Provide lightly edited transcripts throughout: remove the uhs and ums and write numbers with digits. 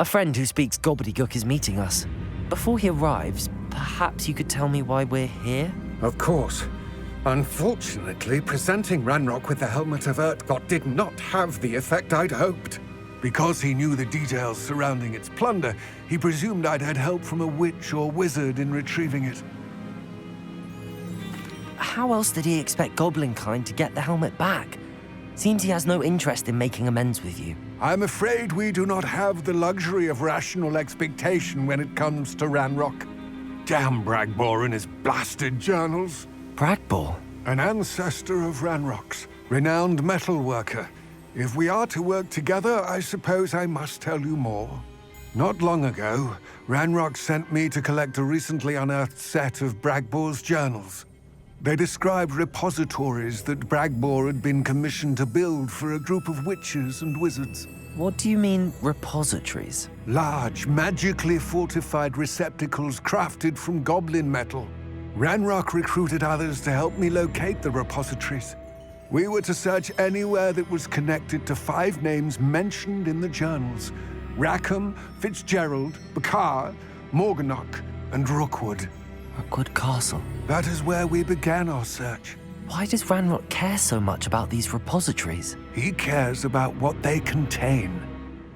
A friend who speaks gobbledygook is meeting us. Before he arrives, perhaps you could tell me why we're here? Of course. Unfortunately, presenting Ranrock with the Helmet of Urtkot did not have the effect I'd hoped. Because he knew the details surrounding its plunder, he presumed I'd had help from a witch or wizard in retrieving it. How else did he expect Goblinkind to get the helmet back? Seems he has no interest in making amends with you. I'm afraid we do not have the luxury of rational expectation when it comes to Ranrock. Damn Bragbor and his blasted journals. Bragbor? An ancestor of Ranrock's, renowned metalworker. If we are to work together, I suppose I must tell you more. Not long ago, Ranrock sent me to collect a recently unearthed set of Bragbor's journals. They described repositories that Bragbor had been commissioned to build for a group of witches and wizards. What do you mean, repositories? Large, magically fortified receptacles crafted from goblin metal. Ranrock recruited others to help me locate the repositories. We were to search anywhere that was connected to 5 names mentioned in the journals: Rackham, Fitzgerald, Bakar, Morganach, and Rookwood. Rookwood Castle. That is where we began our search. Why does Ranrock care so much about these repositories? He cares about what they contain.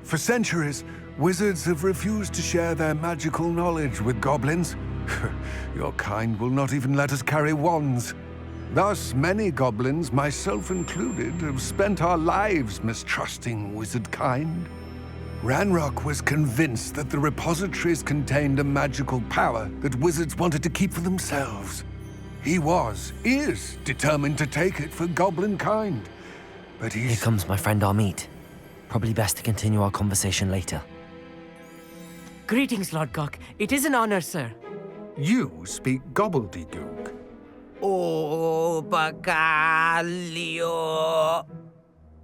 For centuries, wizards have refused to share their magical knowledge with goblins. Your kind will not even let us carry wands. Thus, many goblins, myself included, have spent our lives mistrusting wizard kind. Ranrock was convinced that the repositories contained a magical power that wizards wanted to keep for themselves. He is determined to take it for goblin kind. But Here comes my friend Amit. Probably best to continue our conversation later. Greetings, Lord Gok. It is an honor, sir. You speak gobbledygook. Oh, Bacalio.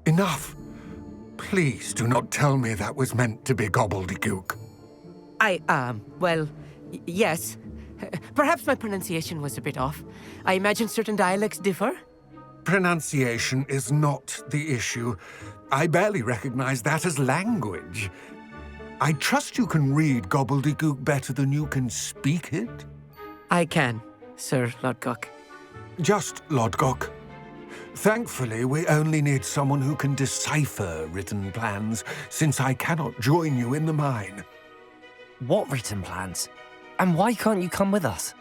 Enough. Please do not tell me that was meant to be gobbledygook. Well, yes. Perhaps my pronunciation was a bit off. I imagine certain dialects differ? Pronunciation is not the issue. I barely recognize that as language. I trust you can read gobbledygook better than you can speak it? I can, Sir Lord Gok. Just Lord Gok. Thankfully, we only need someone who can decipher written plans, since I cannot join you in the mine. What written plans? And why can't you come with us?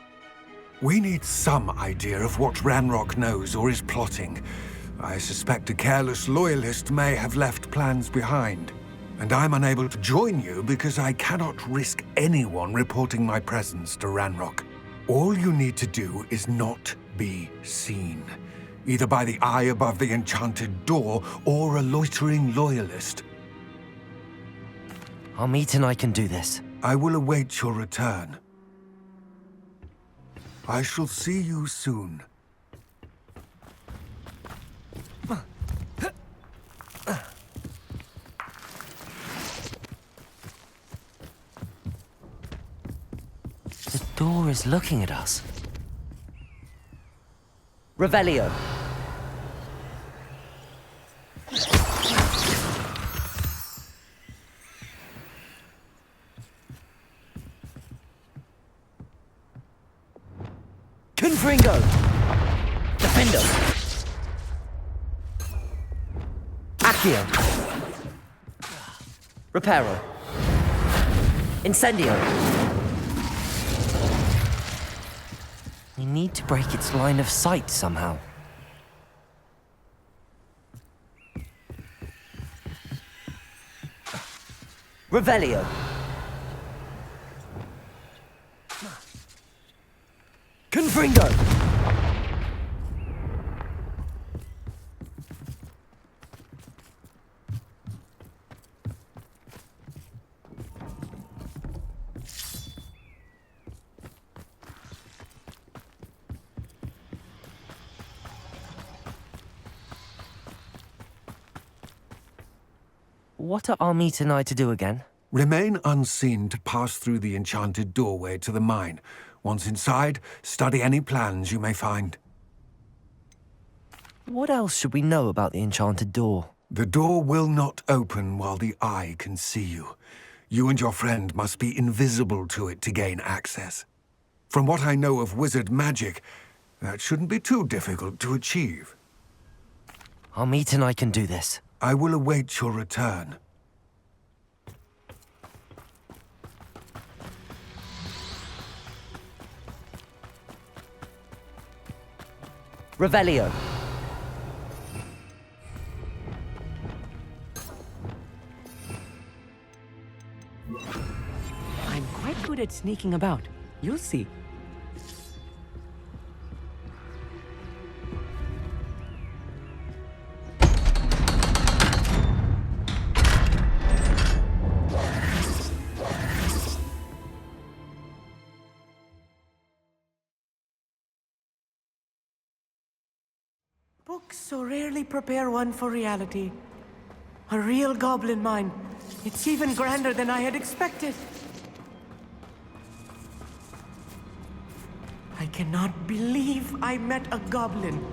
We need some idea of what Ranrock knows or is plotting. I suspect a careless loyalist may have left plans behind. And I'm unable to join you because I cannot risk anyone reporting my presence to Ranrock. All you need to do is not be seen, either by the eye above the enchanted door or a loitering loyalist. Amit and I can do this. I will await your return. I shall see you soon. The door is looking at us. Revelio. Confringo. Defendo. Accio. Reparo. Incendio. We need to break its line of sight somehow. Revelio. Confringo. What are Amit and I to do again? Remain unseen to pass through the enchanted doorway to the mine. Once inside, study any plans you may find. What else should we know about the enchanted door? The door will not open while the eye can see you. You and your friend must be invisible to it to gain access. From what I know of wizard magic, that shouldn't be too difficult to achieve. Our meet and I can do this. I will await your return. Revelio. I'm quite good at sneaking about. You'll see. Books so rarely prepare one for reality. A real goblin mine. It's even grander than I had expected. I cannot believe I met a goblin.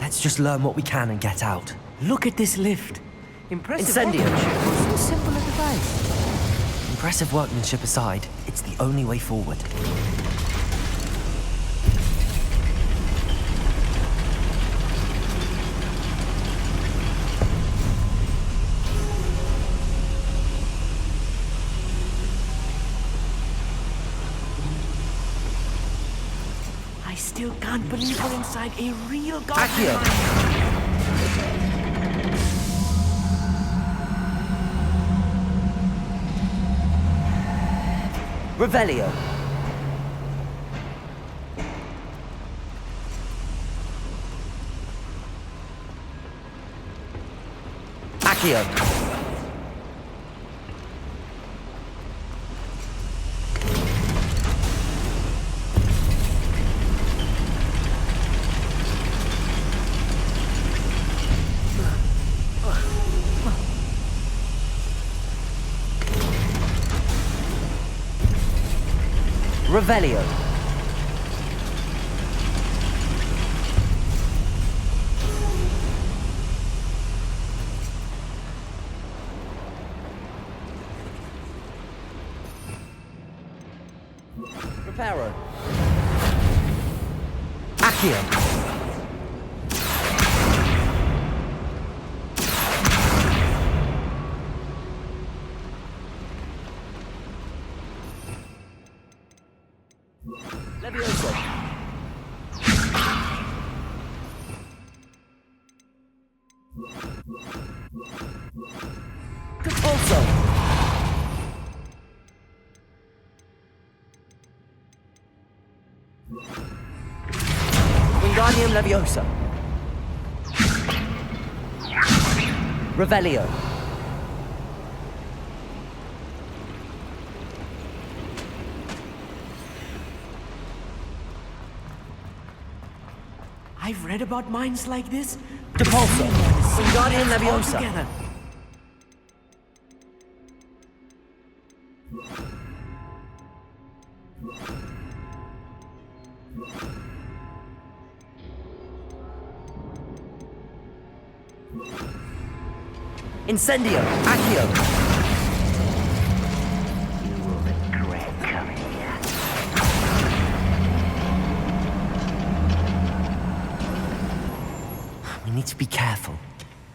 Let's just learn what we can and get out. Look at this lift. Impressive Incendio. workmanship for so simple a device. Impressive workmanship aside, it's the only way forward. I still can't believe we're inside a real goblin Accio. mine. Revelio. Accio. Revelio. Reparo. Accio. Levioso. Repulso. Wingardium Leviosa. Revelio. I've read about mines like this. Depulso. Wingardium Leviosa. Together. Incendio. Accio. You will regret coming here. We need to be careful,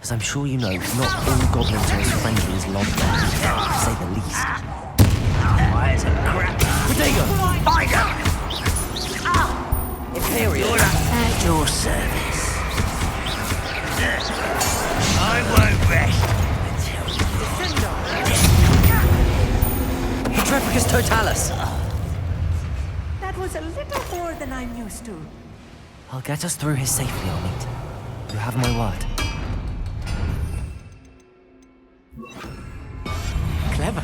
as I'm sure you know, not all goblins are as friendly as Logbear, to say the least. Why is it crap? Protego! Tiger! Imperial! At your service. I won't rest until Petrificus Totalis! That was a little more than I'm used to. I'll get us through his safely, Amit. You have my word. Clever.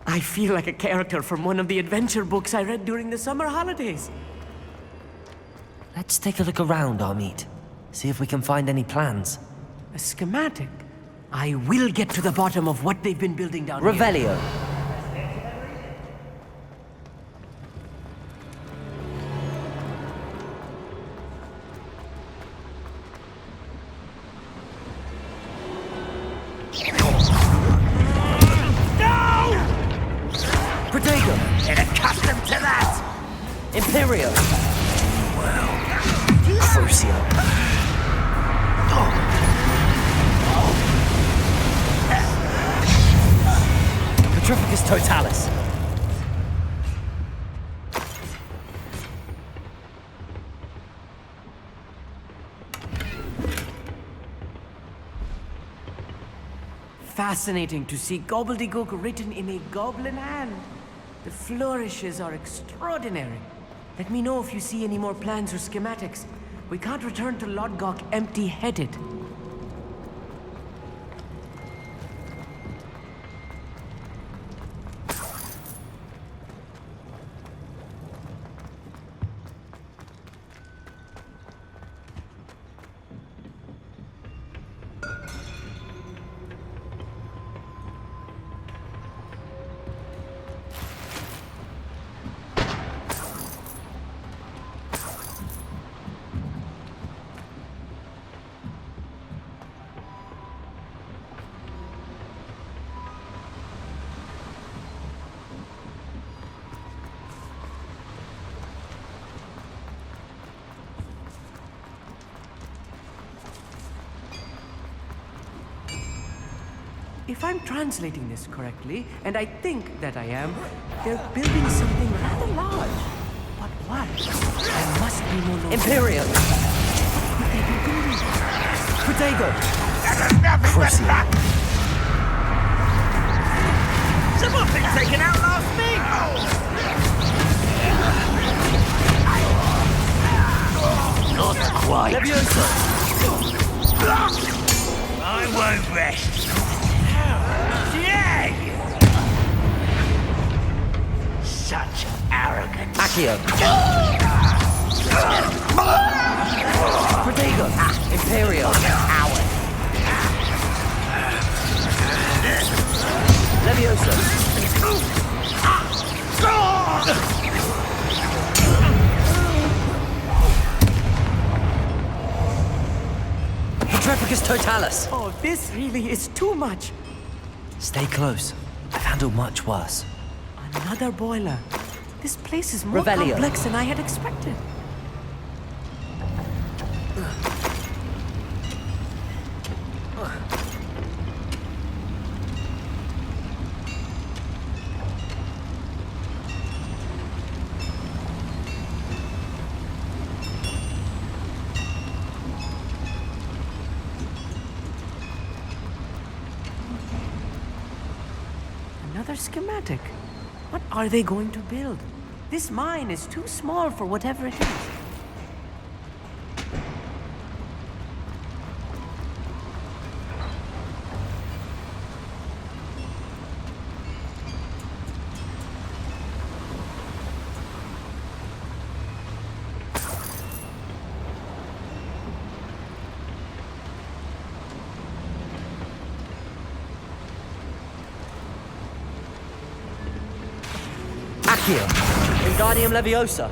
I feel like a character from one of the adventure books I read during the summer holidays. Let's take a look around, Amit. See if we can find any plans. A schematic? I will get to the bottom of what they've been building down here. Revelio. Protego. Get accustomed to that! Imperio. Crucio. Petrificus Totalis. Fascinating to see gobbledygook written in a goblin hand. The flourishes are extraordinary. Let me know if you see any more plans or schematics. We can't return to Lodgok empty-headed. If I'm translating this correctly, and I think that I am, they're building something rather large. But what? There must be no longer... Imperio. What could they be building? Protego. Nothing but Crucio. that! Someone's been taken out last thing! Not quite. Leviosa. I won't rest. Yeah! Such arrogance. Accio. Protego. Imperio. Coward. Leviosa. Petrificus Totalis. Oh, this really is too much. Stay close. I've handled much worse. Another boiler. This place is more Revelio. complex than I had expected. Another schematic. What are they going to build? This mine is too small for whatever it is. Accio. Wingardium Leviosa.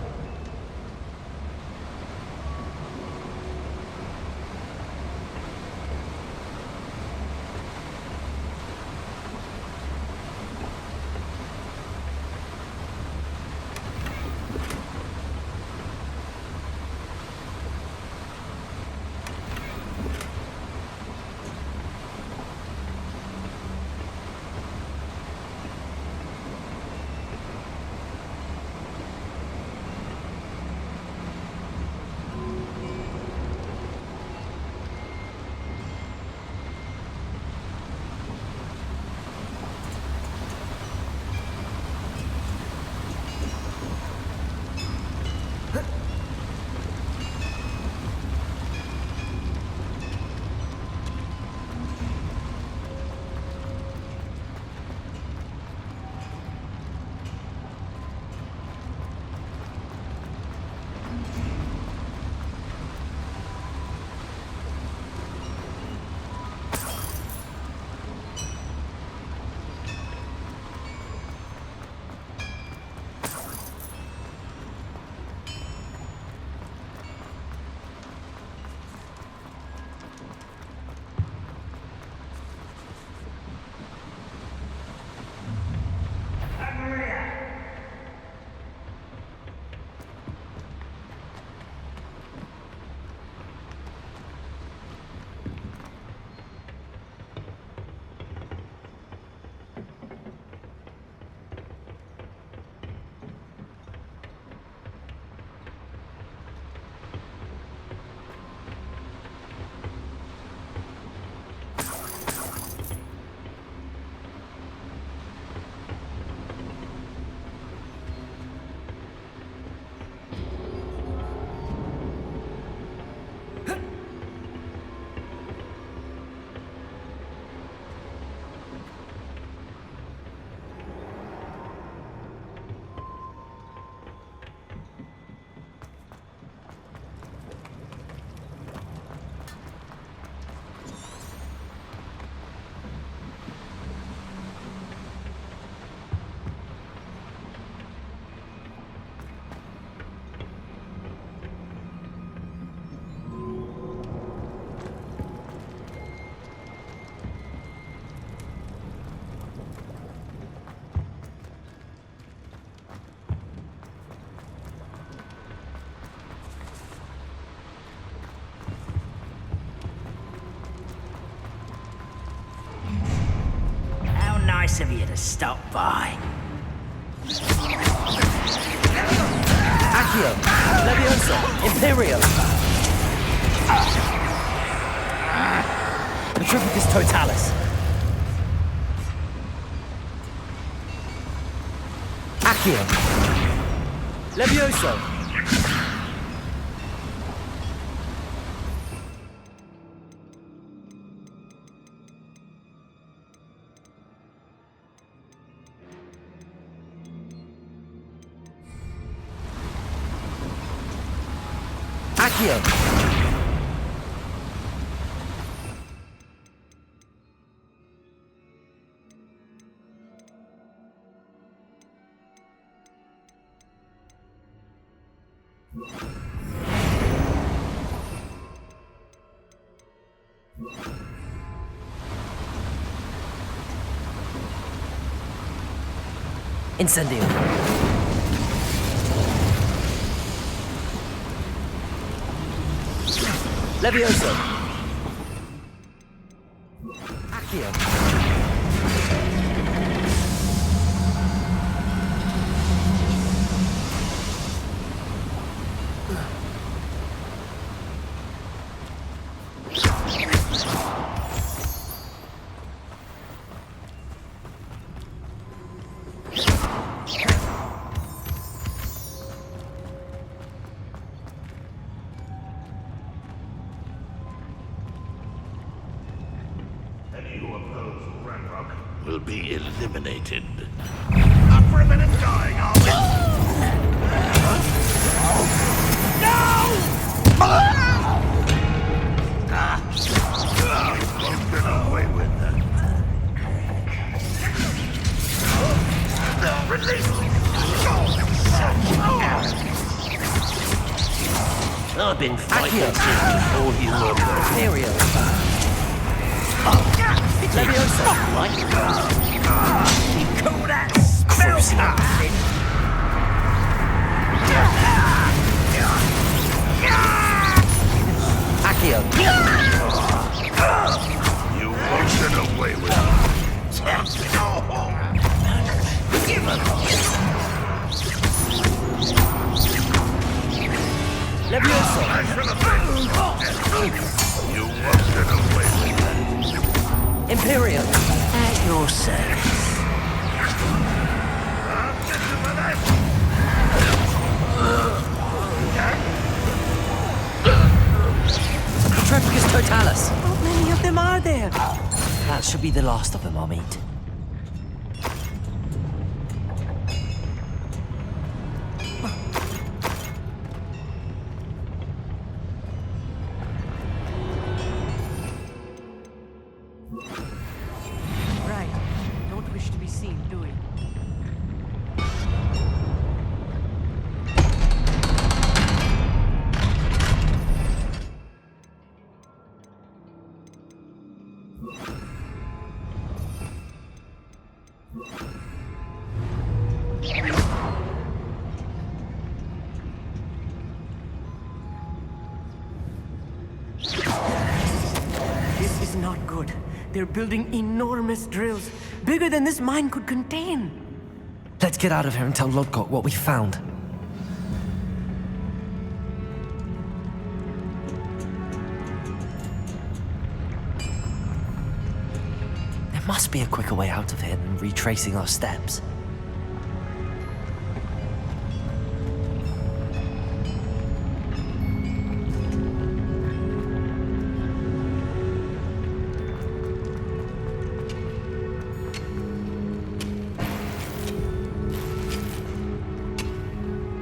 nice of you to stop by. Accio! Leviosa! Imperium! Petrificus Totalis! Accio! Levioso! Accio! Incendio! Levioso! Accio! Will be eliminated. Up for a minute dying, are we? You've been away with that. Release me! I've been fighting since before you were born. Imperium! Leviosa! Right? You call that spell casting? Accio! You won't get away with it. Leviosa! You won't get away with it. Imperium! At your service. Petrificus Totalis! How many of them are there? That should be the last of them I'll meet. Right. Don't wish to be seen, do we? This is not good. They're building enormous drills, bigger than this mine could contain. Let's get out of here and tell Lodgok what we found. There must be a quicker way out of here than retracing our steps.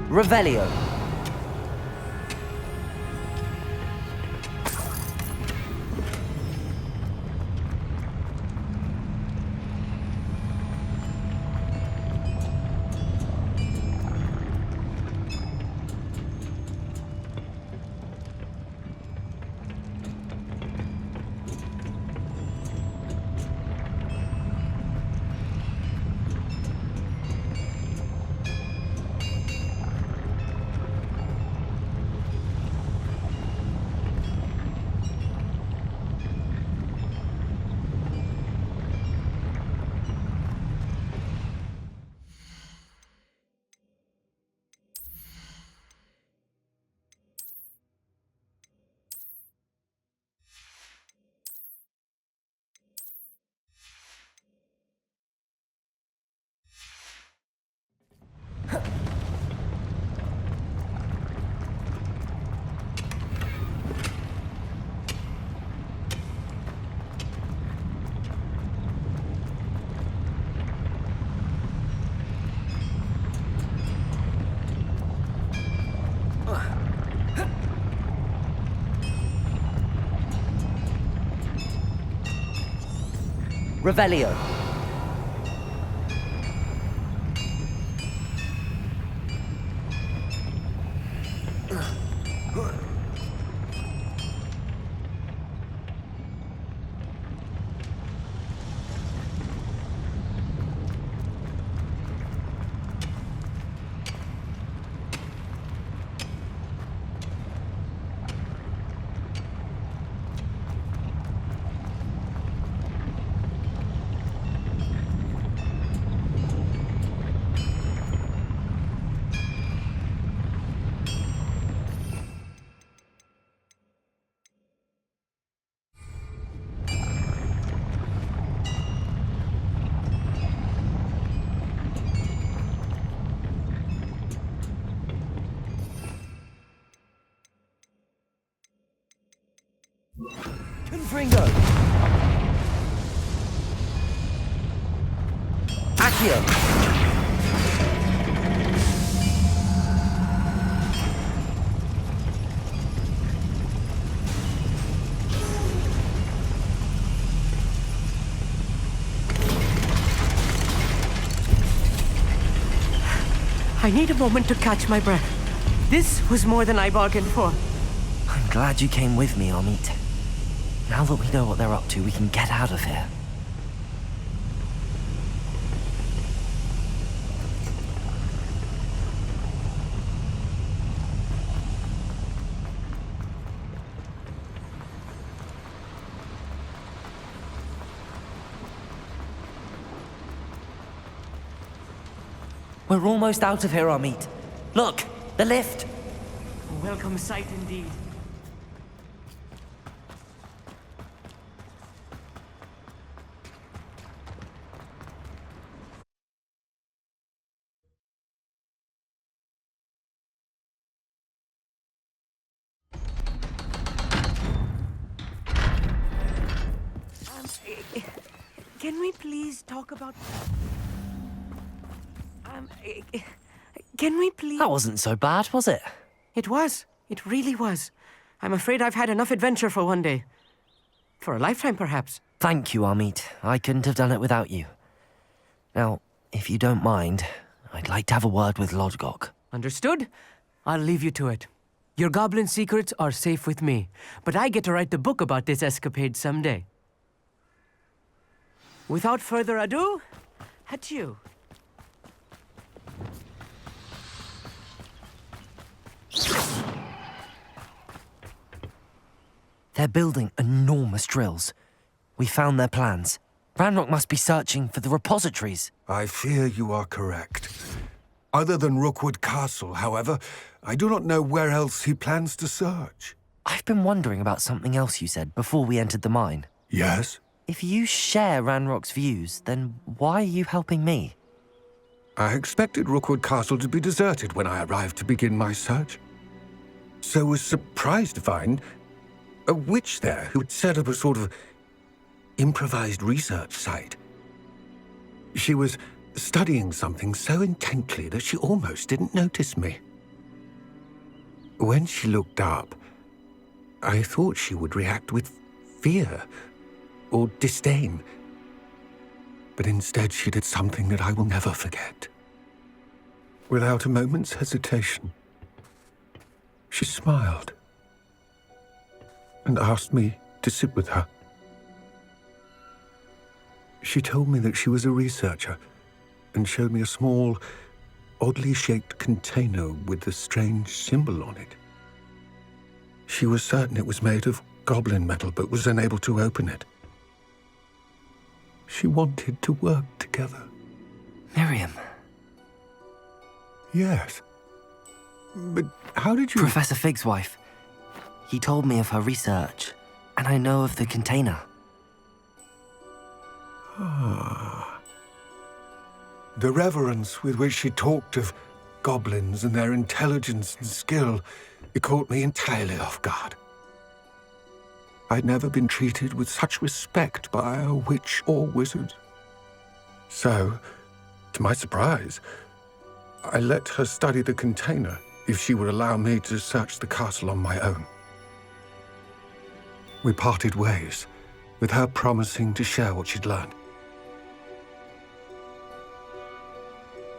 Revelio. Revelio. Confringo. Accio. I need a moment to catch my breath. This was more than I bargained for. I'm glad you came with me, Amit. Now that we know what they're up to, we can get out of here. We're almost out of here, Amit. Look, the lift. A welcome sight indeed. Can we please talk about... Can we please... That wasn't so bad, was it? It was. It really was. I'm afraid I've had enough adventure for one day. For a lifetime, perhaps. Thank you, Amit. I couldn't have done it without you. Now, if you don't mind, I'd like to have a word with Lodgok. Understood? I'll leave you to it. Your goblin secrets are safe with me, but I get to write the book about this escapade someday. Without further ado, adieu. They're building enormous drills. We found their plans. Ranrock must be searching for the repositories. I fear you are correct. Other than Rookwood Castle, however, I do not know where else he plans to search. I've been wondering about something else you said before we entered the mine. Yes? If you share Ranrock's views, then why are you helping me? I expected Rookwood Castle to be deserted when I arrived to begin my search. So was surprised to find a witch there who had set up a sort of improvised research site. She was studying something so intently that she almost didn't notice me. When she looked up, I thought she would react with fear or disdain. But instead she did something that I will never forget. Without a moment's hesitation, she smiled and asked me to sit with her. She told me that she was a researcher and showed me a small, oddly shaped container with a strange symbol on it. She was certain it was made of goblin metal, but was unable to open it. She wanted to work together. Miriam. Yes. But how did you... Professor Fig's wife. He told me of her research, and I know of the container. Ah. The reverence with which she talked of goblins and their intelligence and skill, it caught me entirely off guard. I'd never been treated with such respect by a witch or wizard. So, to my surprise, I let her study the container if she would allow me to search the castle on my own. We parted ways, with her promising to share what she'd learned.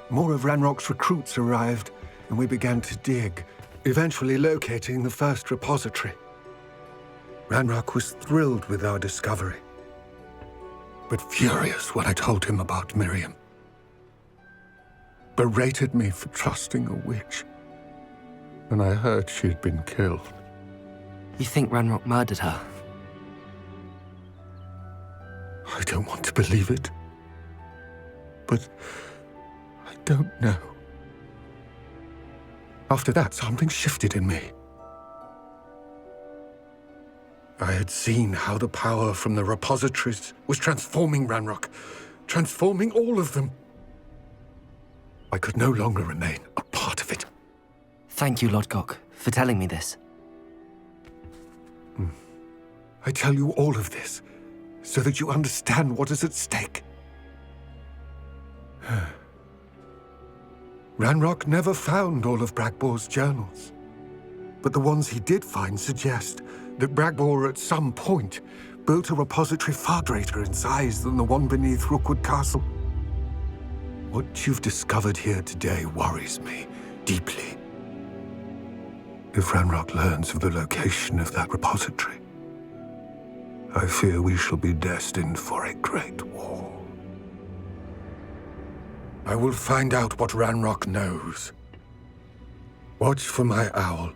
More of Ranrock's recruits arrived, and we began to dig, eventually locating the first repository. Ranrock was thrilled with our discovery, but furious when I told him about Miriam. Berated me for trusting a witch when I heard she had been killed. You think Ranrock murdered her? I don't want to believe it, but I don't know. After that, something shifted in me. I had seen how the power from the repositories was transforming Ranrock, transforming all of them. I could no longer remain a part of it. Thank you, Lodgok, for telling me this. I tell you all of this so that you understand what is at stake. Ranrock never found all of Bragbor's journals, but the ones he did find suggest that Bragbor at some point built a repository far greater in size than the one beneath Rookwood Castle. What you've discovered here today worries me deeply. If Ranrock learns of the location of that repository, I fear we shall be destined for a great war. I will find out what Ranrock knows. Watch for my owl.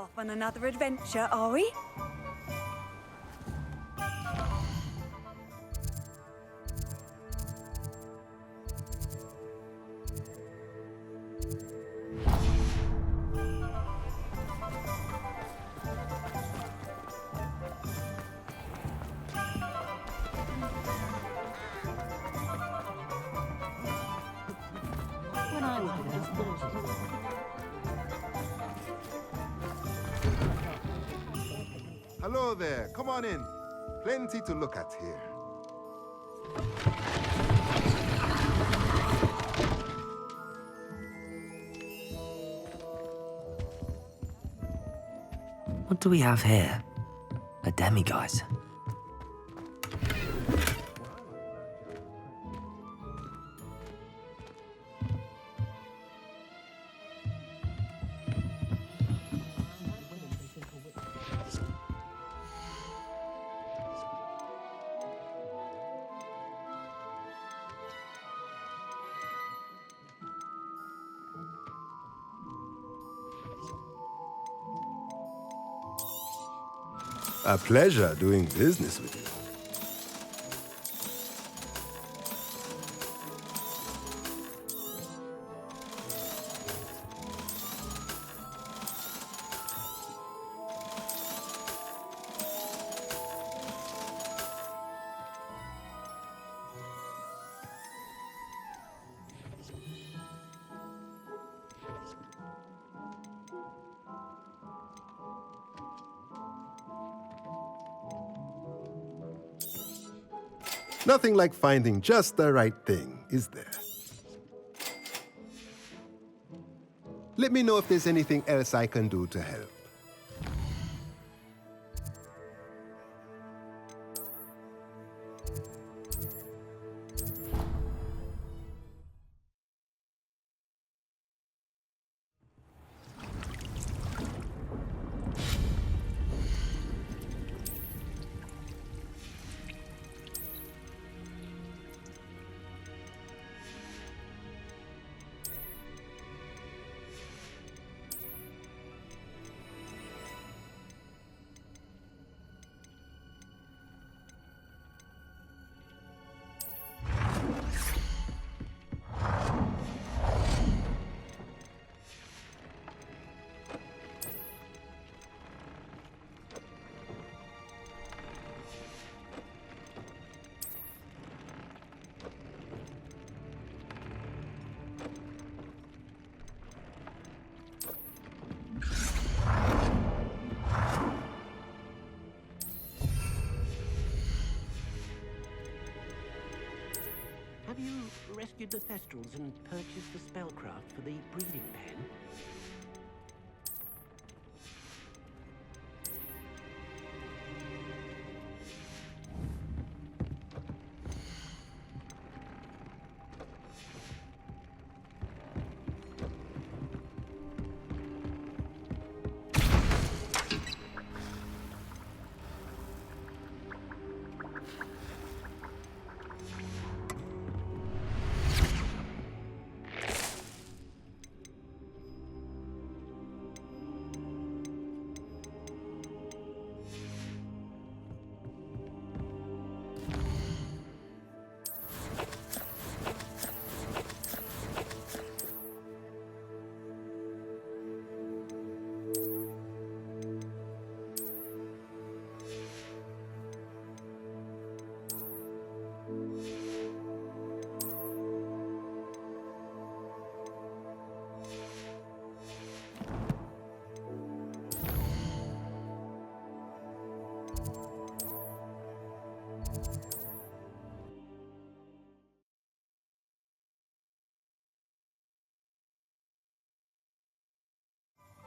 Off on another adventure, are we? Hello there, come on in. Plenty to look at here. What do we have here? A demiguise. A pleasure doing business with you. Nothing like finding just the right thing, is there? Let me know if there's anything else I can do to help. Have you rescued the Thestrals and purchased the spellcraft for the breeding pen?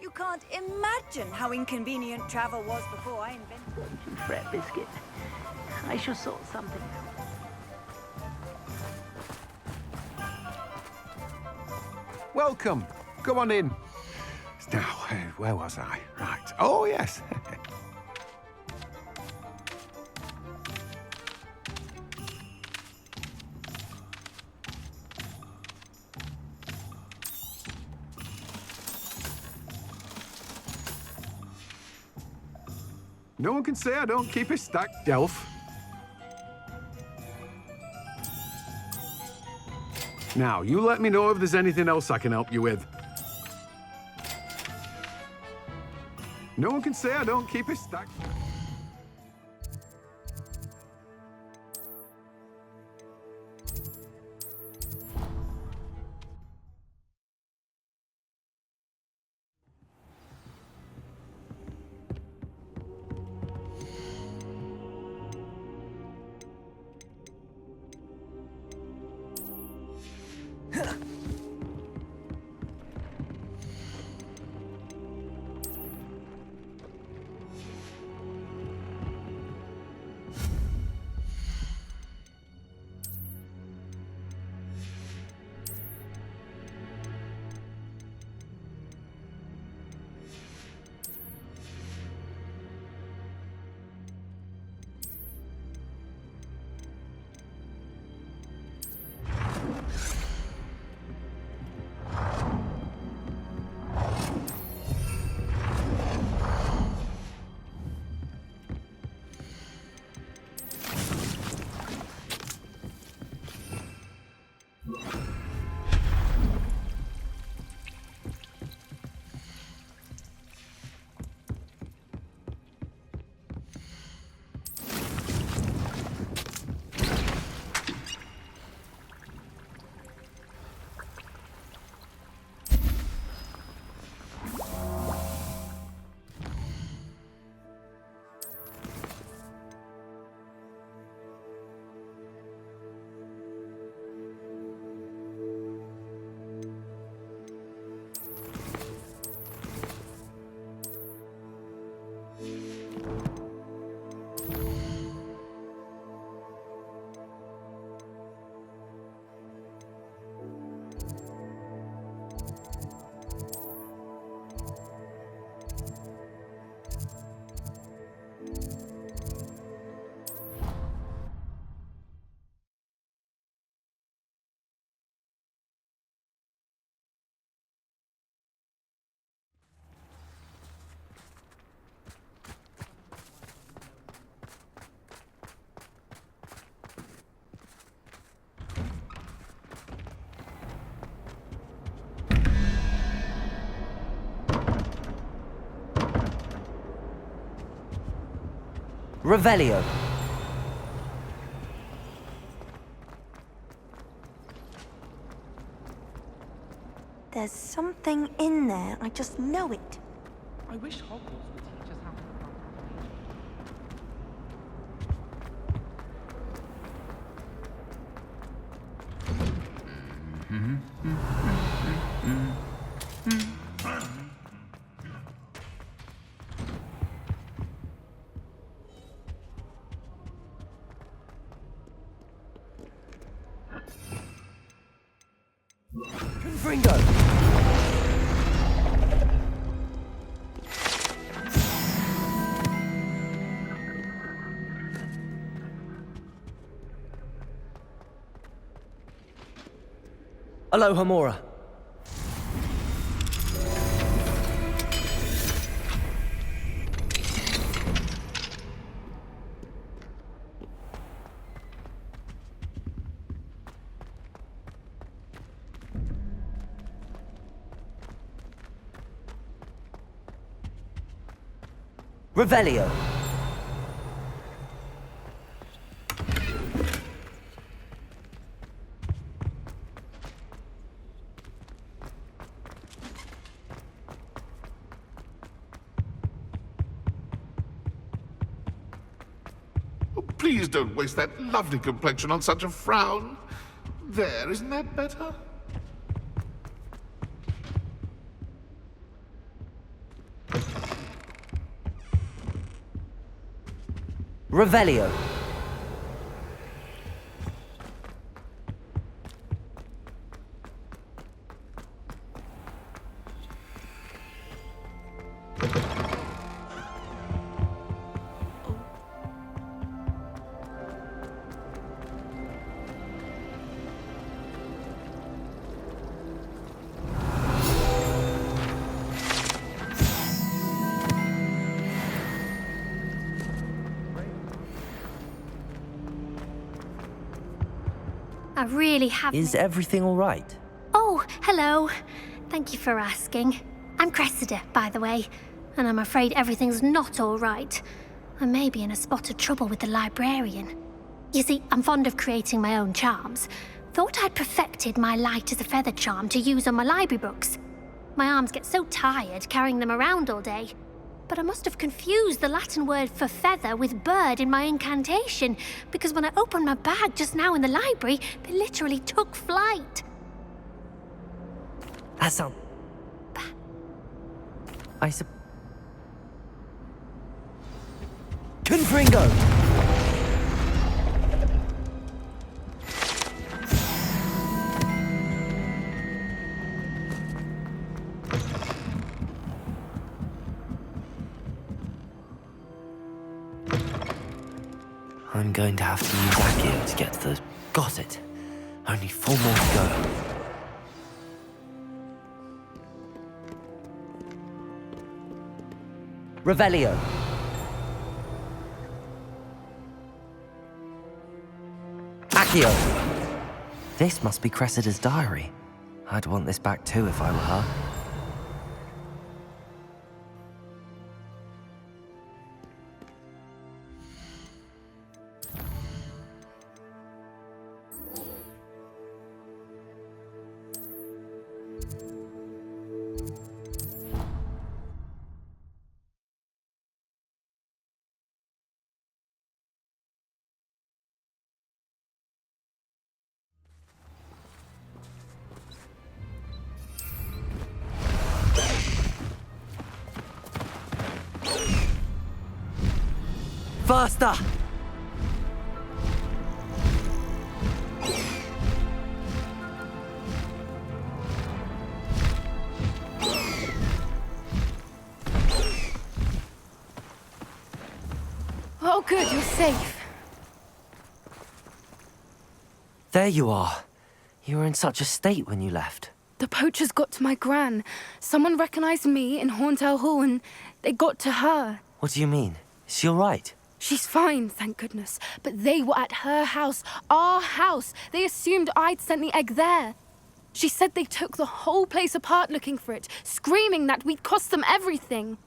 You can't imagine how inconvenient travel was before I invented... Fret biscuit. I shall sort something out. Welcome. Come on in. Now, where was I? Right. Oh, yes. No one can say I don't keep a stacked shelf. Now, you let me know if there's anything else I can help you with. No one can say I don't keep a stacked... Revelio. There's something in there. I just know it. I wish Hogwarts would teach us how to Confringo. Aloha Mora. Revelio. Oh, please don't waste that lovely complexion on such a frown. There, isn't that better? Revelio. I really have. Is everything all right? Oh, hello. Thank you for asking. I'm Cressida, by the way, and I'm afraid everything's not all right. I may be in a spot of trouble with the librarian. You see, I'm fond of creating my own charms. Thought I'd perfected my light as a feather charm to use on my library books. My arms get so tired carrying them around all day. But I must have confused the Latin word for feather with bird in my incantation, because when I opened my bag just now in the library, they literally took flight. That sounds... Confringo! I'm going to have to use Accio to get to the... Got it. Only 4 more to go. Revelio. Accio. This must be Cressida's diary. I'd want this back too if I were her. Faster! Oh, good, you're safe. There you are. You were in such a state when you left. The poachers got to my gran. Someone recognized me in Horntail Hall and they got to her. What do you mean? Is she all right? She's fine, thank goodness. But they were at her house, our house. They assumed I'd sent the egg there. She said they took the whole place apart looking for it, screaming that we'd cost them everything.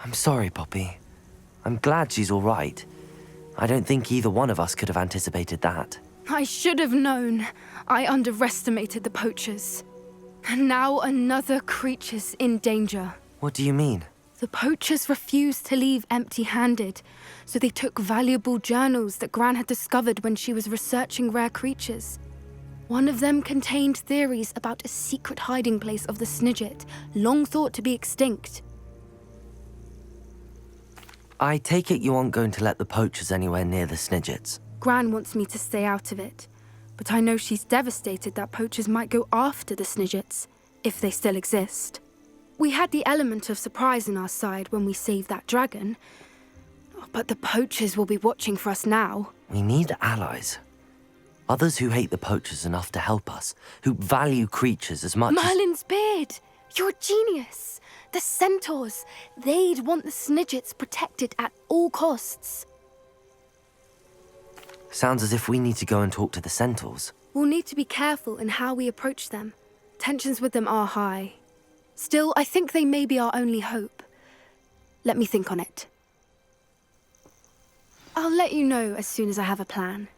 I'm sorry, Poppy. I'm glad she's all right. I don't think either one of us could have anticipated that. I should have known. I underestimated the poachers. And now another creature's in danger. What do you mean? The poachers refused to leave empty-handed, so they took valuable journals that Gran had discovered when she was researching rare creatures. One of them contained theories about a secret hiding place of the Snidget, long thought to be extinct. I take it you aren't going to let the poachers anywhere near the Snidgets. Gran wants me to stay out of it, but I know she's devastated that poachers might go after the Snidgets, if they still exist. We had the element of surprise on our side when we saved that dragon, but the poachers will be watching for us now. We need allies. Others who hate the poachers enough to help us, who value creatures as much Merlin's beard! You're a genius! The centaurs! They'd want the Snidgets protected at all costs. Sounds as if we need to go and talk to the centaurs. We'll need to be careful in how we approach them. Tensions with them are high. Still, I think they may be our only hope. Let me think on it. I'll let you know as soon as I have a plan.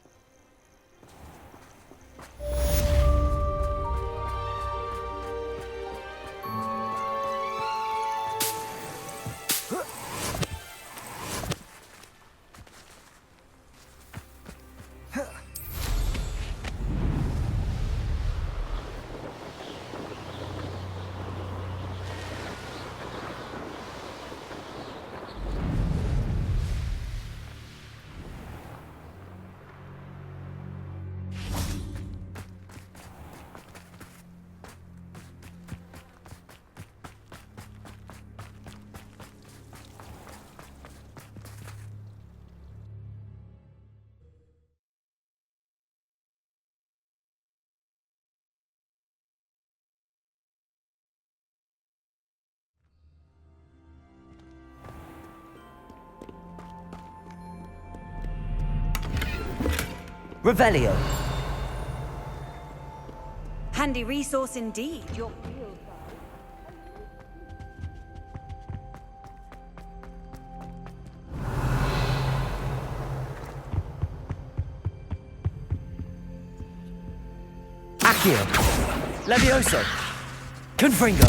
Revelio. Handy resource indeed. Your Accio. Levioso. Confringo.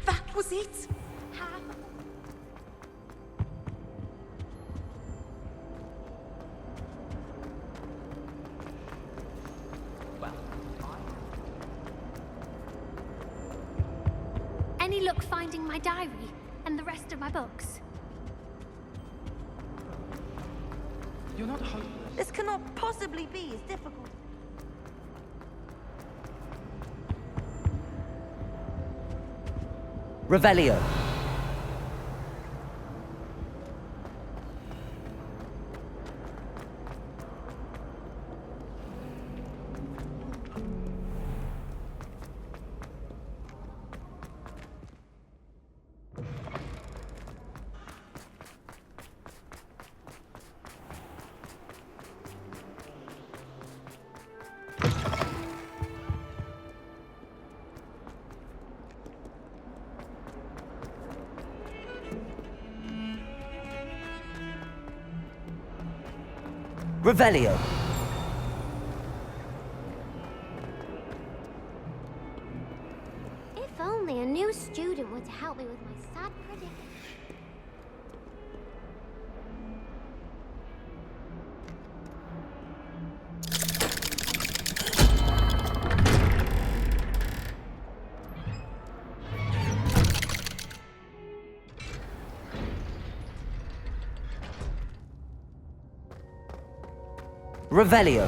That was it. Any luck finding my diary and the rest of my books? You're not hopeless. This cannot possibly be as difficult. Revelio. Revelio. If only a new student were to help me with my sad predicament. Revelio.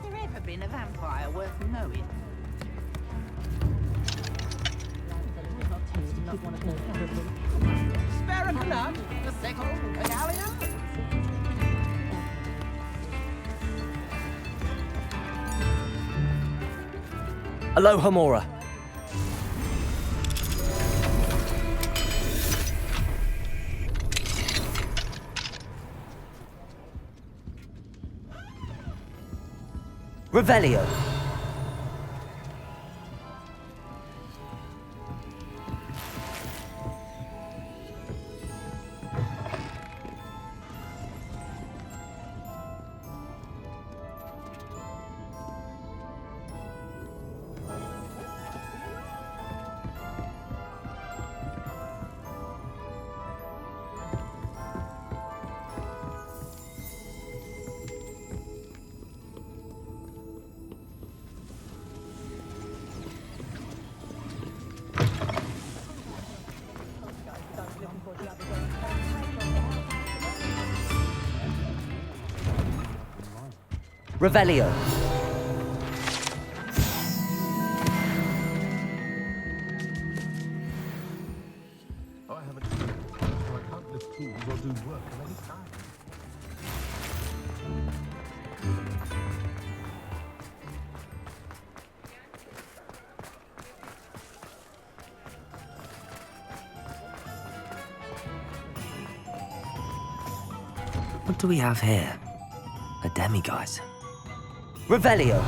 Has there ever been a vampire worth knowing? Spare a blood, the second Galleon? Aloha Mora. Revelio. Revelio. I haven't. I can't lift tools or do work of any kind. What do we have here? A demiguise. Revelio.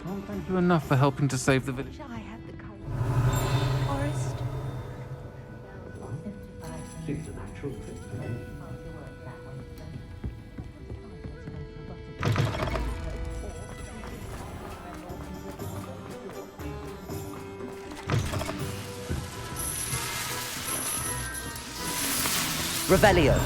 Can't thank you enough for helping to save the village. I had the courage. Forest. Seems a natural fit for me. Revelio.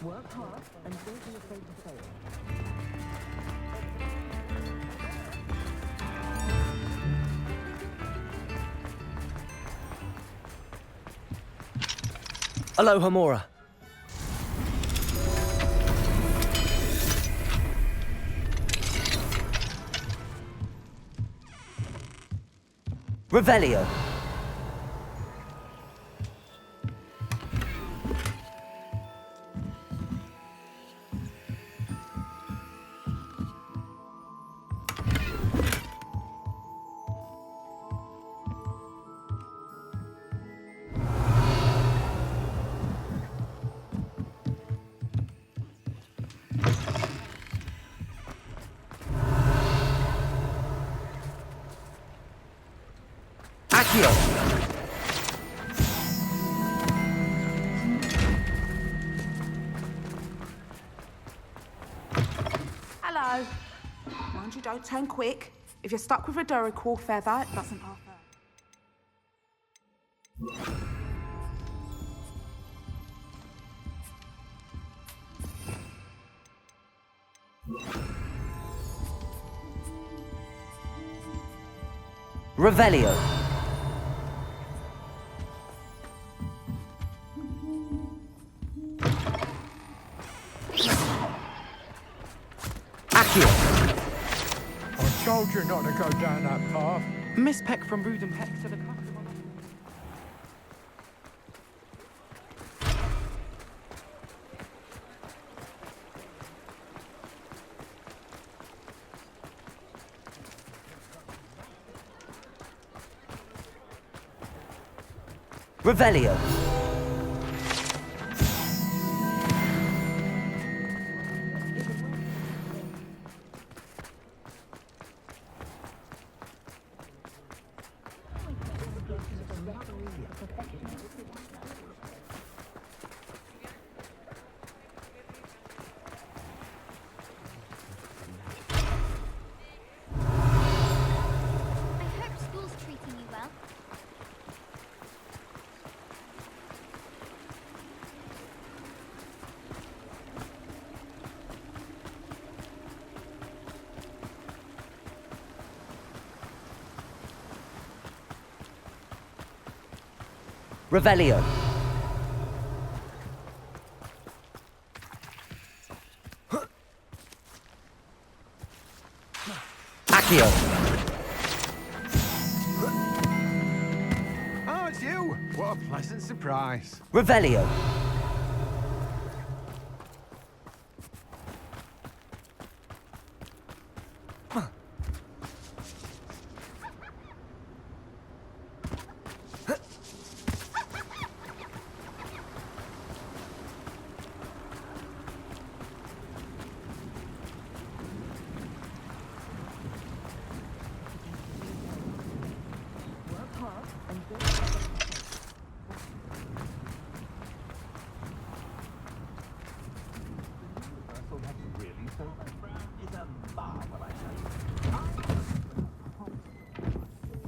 Work hard and don't be afraid to fail. Aloha Mora. Revelio. Accio. Hello. Mind you don't turn quick. If you're stuck with a Duracell feather, it doesn't offer. Revelio. Accio. I told you not to go down that path. Miss Peck from Brood and Peck to the customer. Revelio. I hope school's treating you well. Revelio. Accio. Oh, it's you! What a pleasant surprise. Revelio.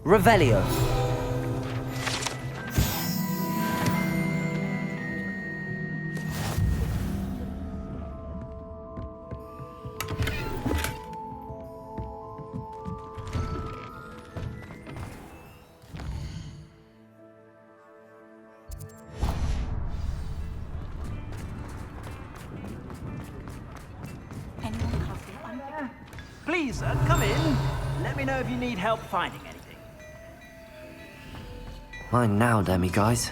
Revelio. Please, come in. Let me know if you need help finding anything. Mine now, Demi guys.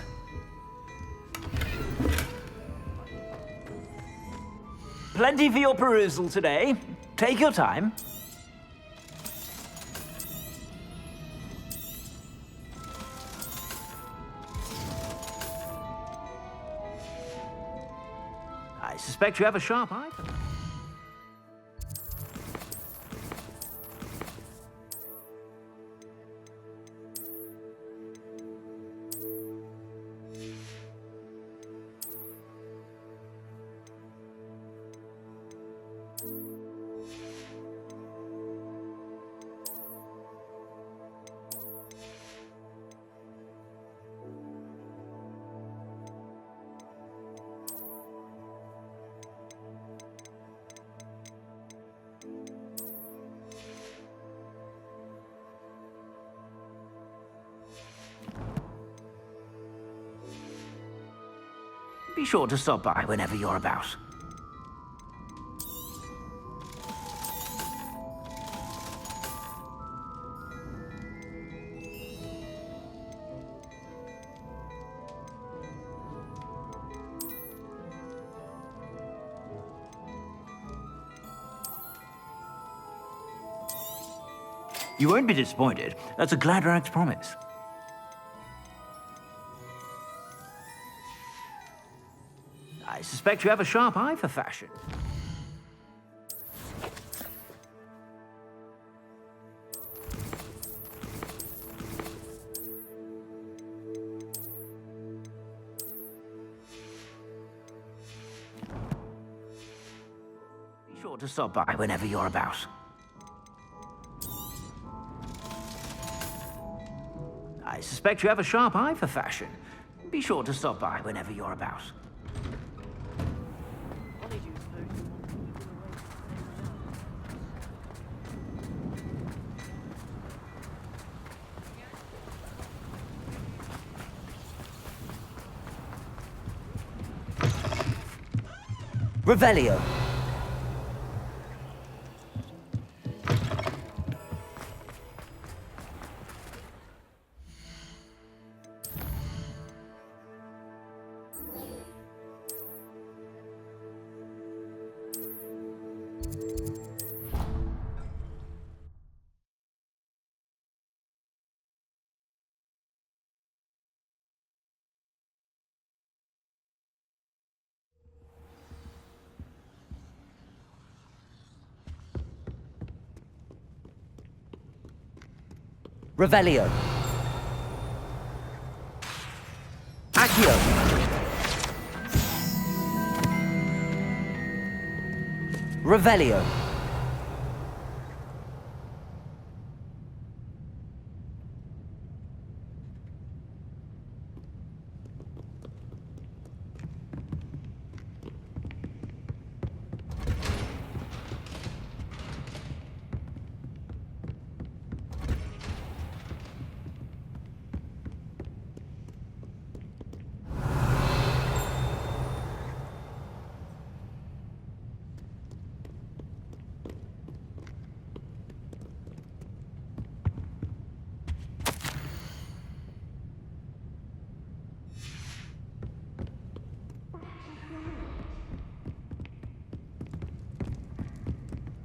Plenty for your perusal today. Take your time. I suspect you have a sharp eye for that. Be sure to stop by whenever you're about. You won't be disappointed. That's a Gladrag's promise. I suspect you have a sharp eye for fashion. Be sure to stop by whenever you're about. I suspect you have a sharp eye for fashion. Be sure to stop by whenever you're about. Revelio. Revelio. Accio. Revelio.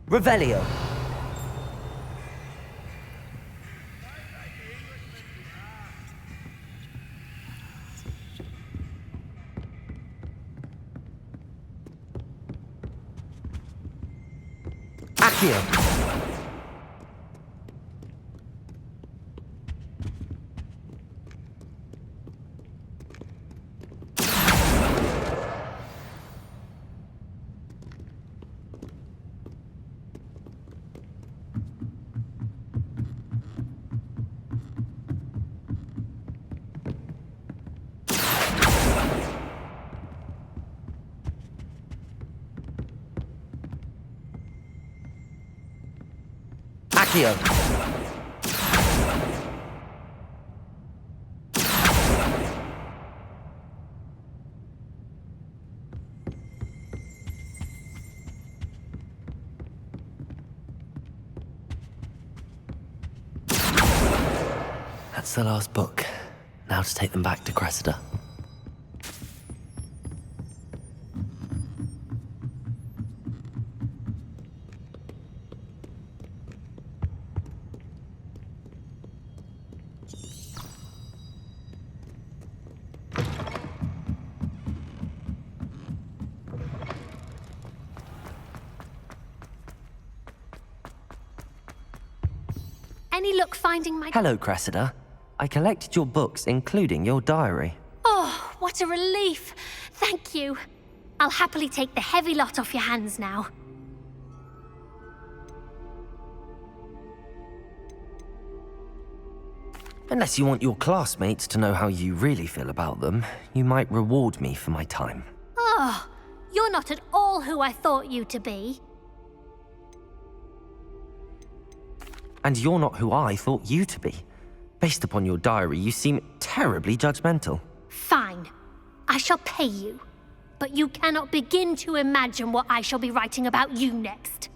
Revelio. Accio. Accio. That's the last book. Now to take them back to Cressida. Any luck finding my... Hello, Cressida. I collected your books, including your diary. Oh, what a relief. Thank you. I'll happily take the heavy lot off your hands now. Unless you want your classmates to know how you really feel about them, you might reward me for my time. Oh, you're not at all who I thought you to be. And you're not who I thought you to be. Based upon your diary, you seem terribly judgmental. Fine. I shall pay you. But you cannot begin to imagine what I shall be writing about you next.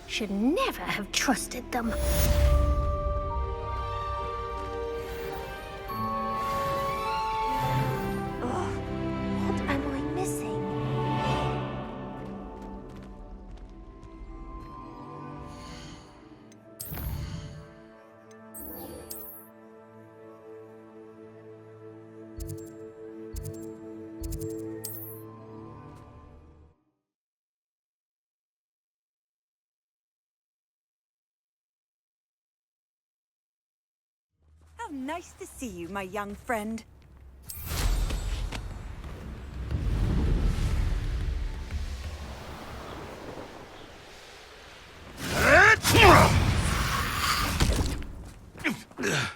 Should never have trusted them. What am I missing? How nice to see you, my young friend.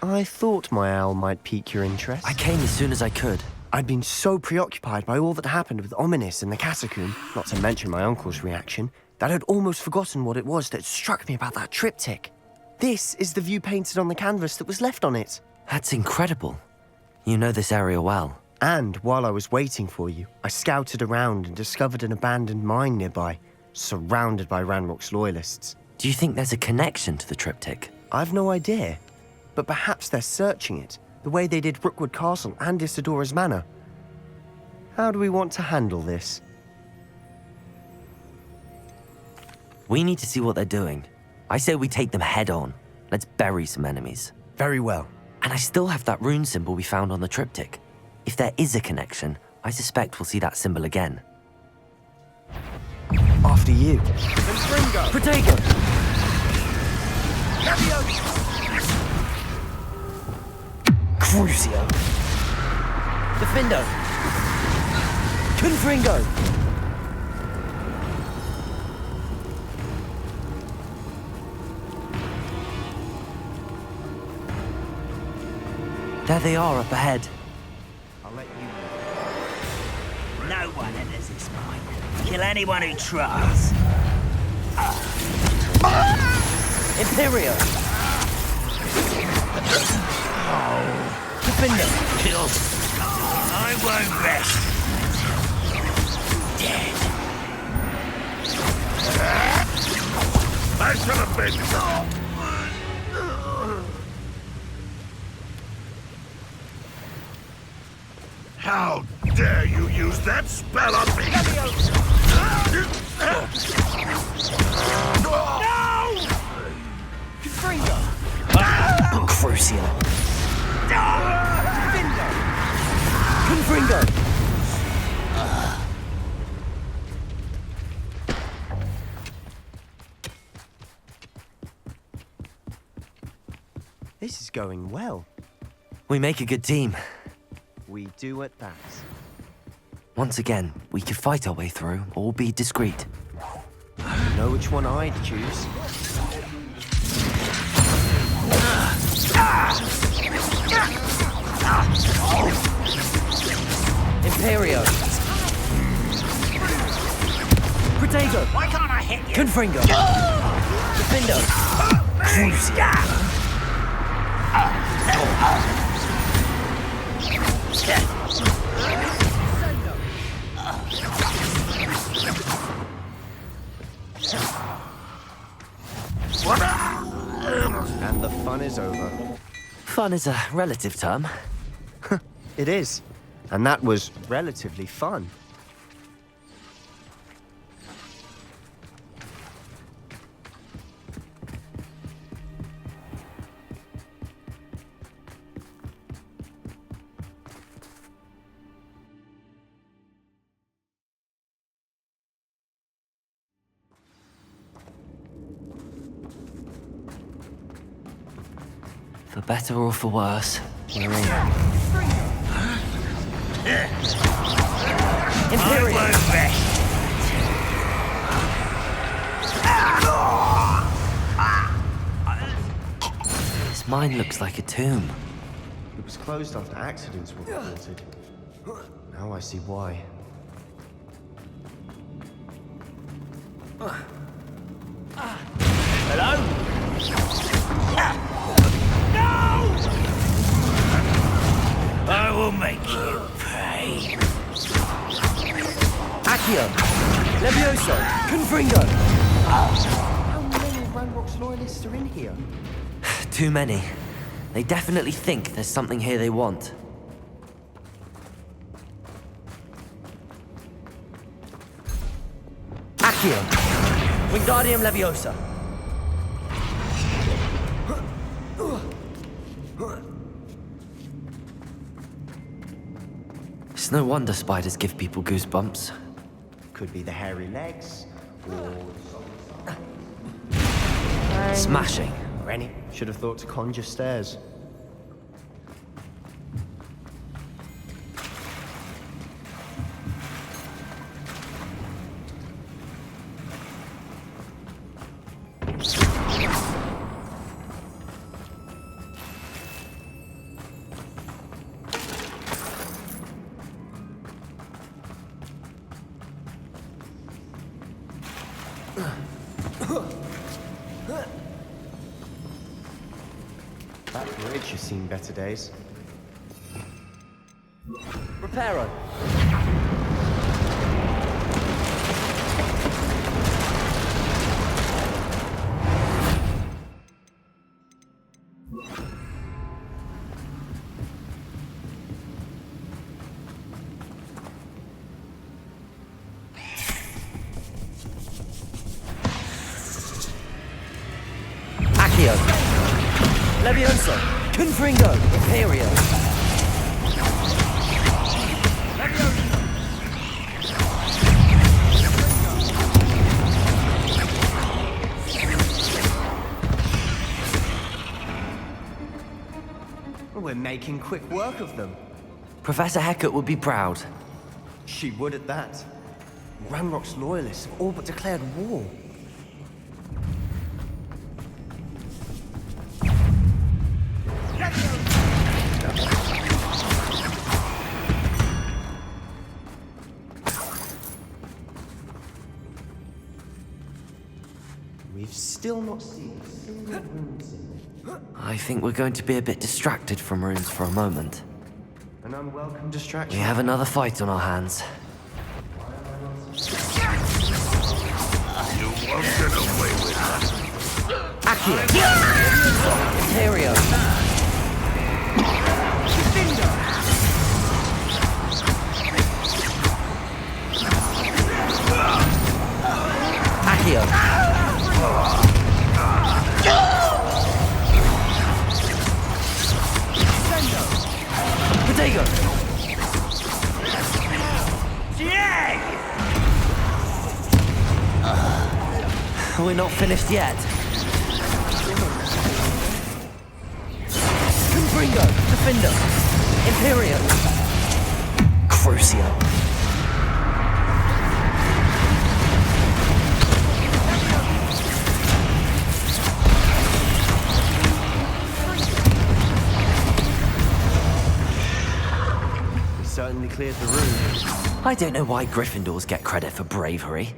I thought my owl might pique your interest. I came as soon as I could. I'd been so preoccupied by all that happened with Ominis and the catacomb, not to mention my uncle's reaction, that I'd almost forgotten what it was that struck me about that triptych. This is the view painted on the canvas that was left on it. That's incredible. You know this area well. And while I was waiting for you, I scouted around and discovered an abandoned mine nearby, surrounded by Ranrock's loyalists. Do you think there's a connection to the triptych? I've no idea, but perhaps they're searching it, the way they did Rookwood Castle and Isidora's Manor. How do we want to handle this? We need to see what they're doing. I say we take them head on. Let's bury some enemies. Very well. And I still have that rune symbol we found on the triptych. If there is a connection, I suspect we'll see that symbol again. After you. Protego! Crucio! Defendo! Confringo! There they are up ahead. I'll let you... No one enters this mine. Kill anyone who tries. Imperio! Defender! Kill. I won't rest. Dead. I should have been. How dare you use that spell on me? No! Confringo! Crucio! Confringo! This is going well. We make a good team. We do at that. Once again, we could fight our way through or be discreet. You know which one I'd choose. Imperio! Protego! Why can't I hit you? Confringo! Defendo! Crucio! And the fun is over. Fun is a relative term. It is. And that was relatively fun. For better or for worse, we're in. Imperial! This mine looks like a tomb. It was closed after accidents were reported. Now I see why. Hello? I will make you pay. Accio! Levioso! Confringo! How many Ranrock's loyalists are in here? Too many. They definitely think there's something here they want. Accio! Wingardium Leviosa! It's no wonder spiders give people goosebumps. Could be the hairy legs, or... Smashing. Rennie should have thought to conjure stairs. That bridge has seen better days. Reparo. Accio. Levioso. Confringo. Imperio. We're making quick work of them. Professor Hecat would be proud. She would at that. Ranrock's loyalists have all but declared war. We've still not seen a single runes in there. I think we're going to be a bit distracted from runes for a moment. An unwelcome distraction. We have another fight on our hands. You won't get away with that. Accio. Imperio. Accio. Protego. We're not finished yet. Confringo, Defender, Imperio, Crucio. We certainly cleared the room. I don't know why Gryffindors get credit for bravery.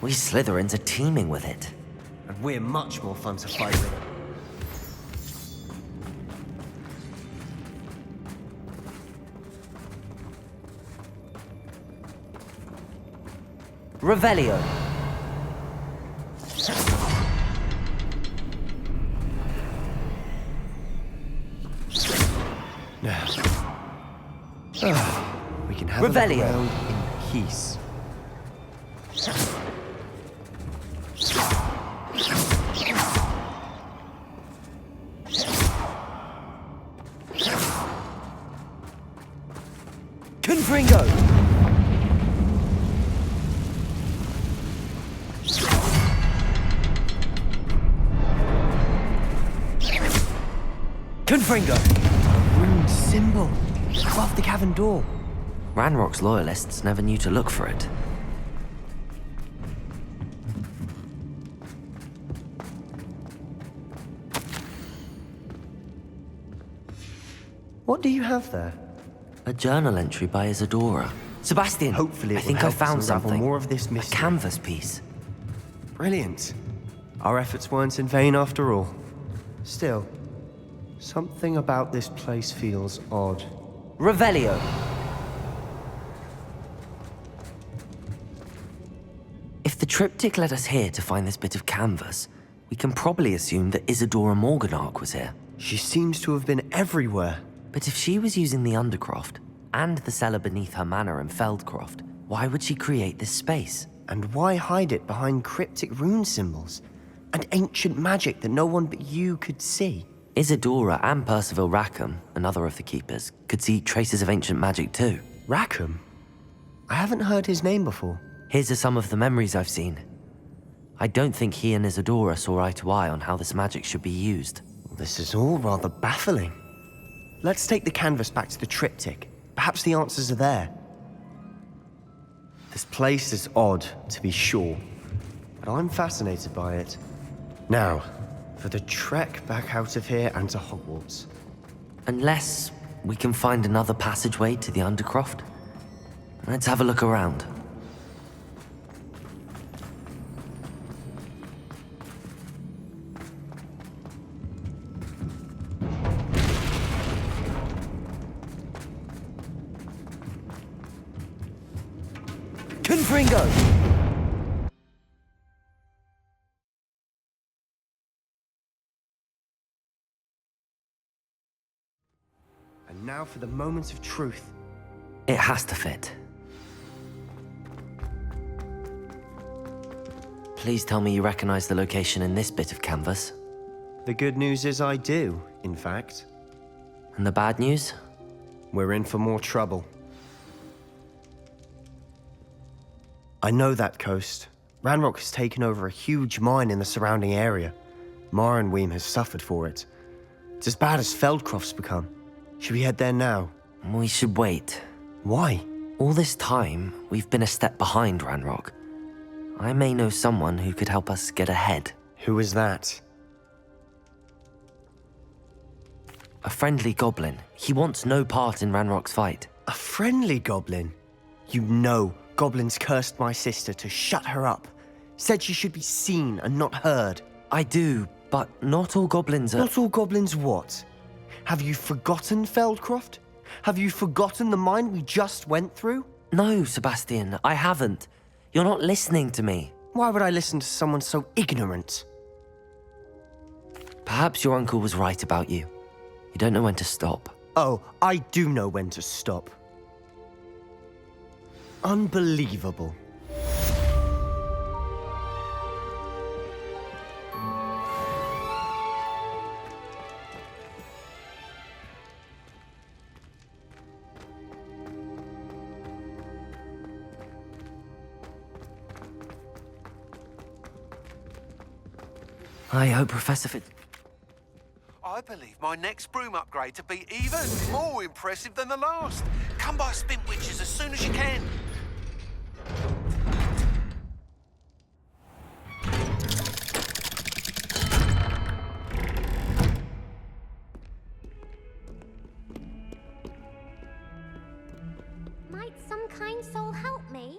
We Slytherins are teeming with it. And we're much more fun to fight with. Revelio. Now, we can have Revelio. a look around in peace. Confringo! Confringo! Rune symbol above the cavern door. Ranrock's loyalists never knew to look for it. What do you have there? A journal entry by Isadora. Sebastian, Hopefully it I think will I help us found unravel something. more of this A mystery. canvas piece. Brilliant. Our efforts weren't in vain after all. Still, something about this place feels odd. Revelio. If the triptych led us here to find this bit of canvas, we can probably assume that Isadora Morganark was here. She seems to have been everywhere. But if she was using the Undercroft, and the cellar beneath her manor in Feldcroft, why would she create this space? And why hide it behind cryptic rune symbols? And ancient magic that no one but you could see? Isadora and Percival Rackham, another of the Keepers, could see traces of ancient magic too. Rackham? I haven't heard his name before. His are some of the memories I've seen. I don't think he and Isadora saw eye to eye on how this magic should be used. This is all rather baffling. Let's take the canvas back to the triptych. Perhaps the answers are there. This place is odd, to be sure, but I'm fascinated by it. Now, for the trek back out of here and to Hogwarts. Unless we can find another passageway to the Undercroft. Let's have a look around. Confringo! And now for the moment of truth. It has to fit. Please tell me you recognize the location in this bit of canvas. The good news is I do, in fact. And the bad news? We're in for more trouble. I know that coast. Ranrock has taken over a huge mine in the surrounding area. Marrenweem has suffered for it. It's as bad as Feldcroft's become. Should we head there now? We should wait. Why? All this time, we've been a step behind Ranrock. I may know someone who could help us get ahead. Who is that? A friendly goblin. He wants no part in Ranrock's fight. A friendly goblin? You know goblins cursed my sister to shut her up. Said she should be seen and not heard. I do, but not all goblins are... Not all goblins what? Have you forgotten Feldcroft? Have you forgotten the mine we just went through? No, Sebastian, I haven't. You're not listening to me. Why would I listen to someone so ignorant? Perhaps your uncle was right about you. You don't know when to stop. Oh, I do know when to stop. Unbelievable. I hope Professor Fitz... I believe my next broom upgrade to be even more impressive than the last. Come by Spintwitches as soon as you can. Might some kind soul help me?